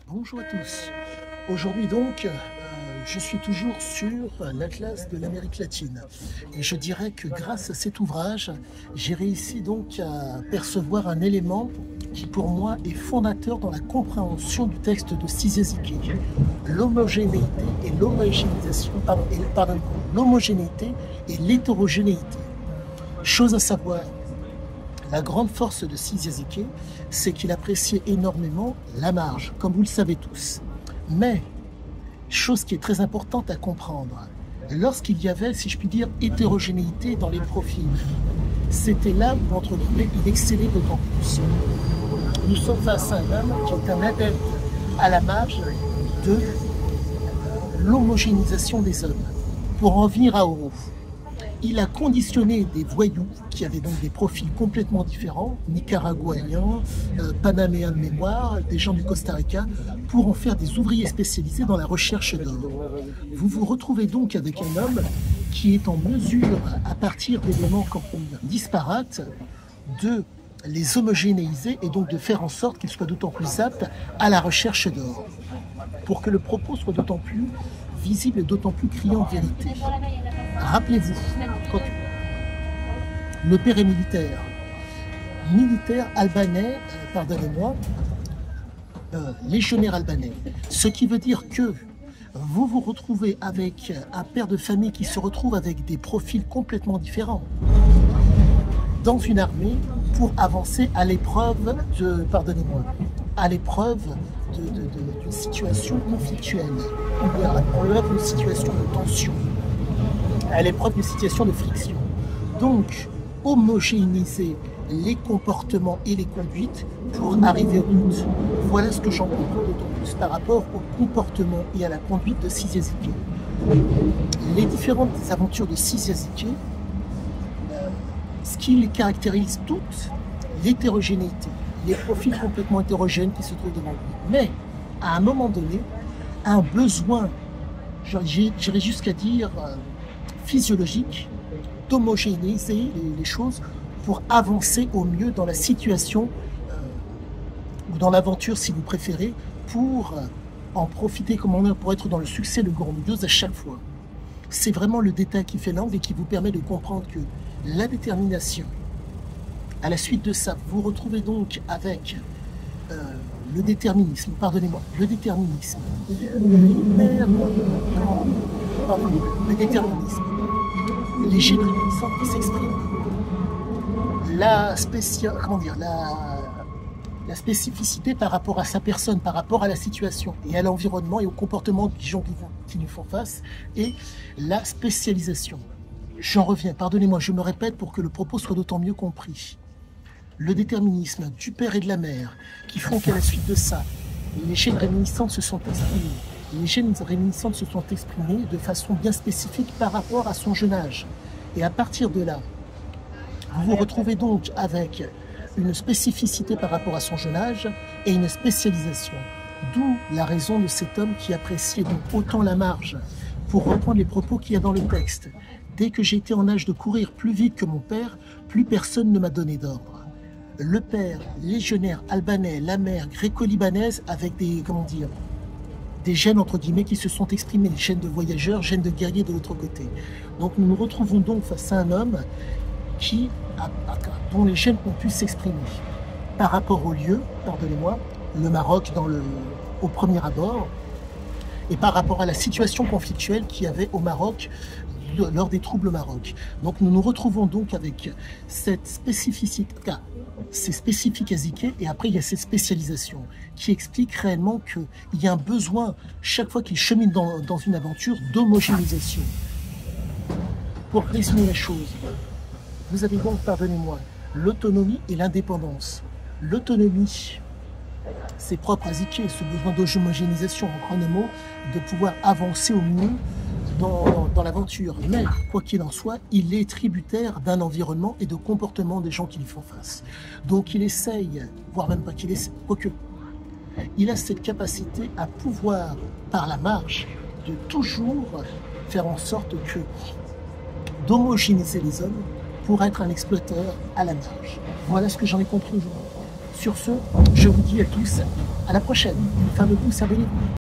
Bonjour à tous. Aujourd'hui donc, je suis toujours sur l'Atlas de l'Amérique latine. Et je dirais que grâce à cet ouvrage, j'ai réussi donc à percevoir un élément qui pour moi est fondateur dans la compréhension du texte de Sisezike. L'homogénéité et l'homogénéisation, l'homogénéité et l'hétérogénéité. Chose à savoir, la grande force de Sisezike, c'est qu'il appréciait énormément la marge, comme vous le savez tous. Mais, chose qui est très importante à comprendre, lorsqu'il y avait, si je puis dire, hétérogénéité dans les profils, c'était là où, entre guillemets, il excellait d'autant plus. Nous sommes face à un homme qui est un adepte à la marge de l'homogénéisation des hommes, pour en venir à Oro. Il a conditionné des voyous qui avaient donc des profils complètement différents, nicaraguayens, panaméens de mémoire, des gens du Costa Rica, pour en faire des ouvriers spécialisés dans la recherche d'or. Vous vous retrouvez donc avec un homme qui est en mesure, à partir d'éléments disparates, de les homogénéiser et donc de faire en sorte qu'ils soient d'autant plus aptes à la recherche d'or, pour que le propos soit d'autant plus visible et d'autant plus criant de vérité. Rappelez-vous, quand le père est militaire albanais, pardonnez-moi, légionnaire albanais, ce qui veut dire que vous vous retrouvez avec un père de famille qui se retrouve avec des profils complètement différents dans une armée pour avancer à l'épreuve de, pardonnez-moi, à l'épreuve d'une situation conflictuelle, ou à l'épreuve d'une situation de tension, à l'épreuve d'une situation de friction. Donc, homogénéiser les comportements et les conduites pour arriver au but. Voilà ce que j'en comprends d'autant plus par rapport au comportement et à la conduite de Sisezike. Les différentes aventures de Sisezike, ce qui les caractérise toutes, l'hétérogénéité, les profils complètement hétérogènes qui se trouvent devant lui. Mais, à un moment donné, un besoin, j'irais jusqu'à dire physiologique, d'homogénéiser les choses pour avancer au mieux dans la situation, ou dans l'aventure si vous préférez, pour en profiter comme on est, pour être dans le succès le grandiose à chaque fois. C'est vraiment le détail qui fait l'angle et qui vous permet de comprendre que la détermination, à la suite de ça, vous vous retrouvez donc avec le déterminisme, pardonnez-moi, le déterminisme, le déterminisme, les génies qui s'expriment, la spécificité par rapport à sa personne, par rapport à la situation et à l'environnement et au comportement des gens qui lui font face, et la spécialisation. J'en reviens, pardonnez-moi, je me répète pour que le propos soit d'autant mieux compris. Le déterminisme du père et de la mère, qui font qu'à la suite de ça, les gènes réminiscentes se sont exprimés. Les gènes réminiscentes se sont exprimés de façon bien spécifique par rapport à son jeune âge. Et à partir de là, vous vous retrouvez donc avec une spécificité par rapport à son jeune âge et une spécialisation. D'où la raison de cet homme qui appréciait donc autant la marge. Pour reprendre les propos qu'il y a dans le texte, dès que j'ai été en âge de courir plus vite que mon père, plus personne ne m'a donné d'ordre. Le père, légionnaire albanais, la mère gréco-libanaise avec des, des gènes entre guillemets qui se sont exprimés, des gènes de voyageurs, gènes de guerriers de l'autre côté. Donc nous nous retrouvons donc face à un homme dont les gènes ont pu s'exprimer. Par rapport au lieu, pardonnez-moi, le Maroc au premier abord, et par rapport à la situation conflictuelle qu'il y avait au Maroc lors des troubles au Maroc. Donc nous nous retrouvons donc avec cette spécificité, c'est spécifique à Zike, et après il y a cette spécialisation qui explique réellement qu'il y a un besoin, chaque fois qu'il chemine dans une aventure, d'homogénéisation. Pour résumer les choses, vous avez donc, pardonnez-moi, l'autonomie et l'indépendance. L'autonomie, c'est propre à Zike, ce besoin d'homogénéisation, en grand mot, de pouvoir avancer au mieux dans l'aventure. Mais, quoi qu'il en soit, il est tributaire d'un environnement et de comportement des gens qui lui font face. Donc il essaye, voire même pas qu'il essaye, quoique, il a cette capacité à pouvoir, par la marge, de toujours faire en sorte d'homogénéiser les hommes pour être un exploiteur à la marge. Voilà ce que j'en ai compris aujourd'hui. Sur ce, je vous dis à tous à la prochaine. Une femme douce, abonnez-vous.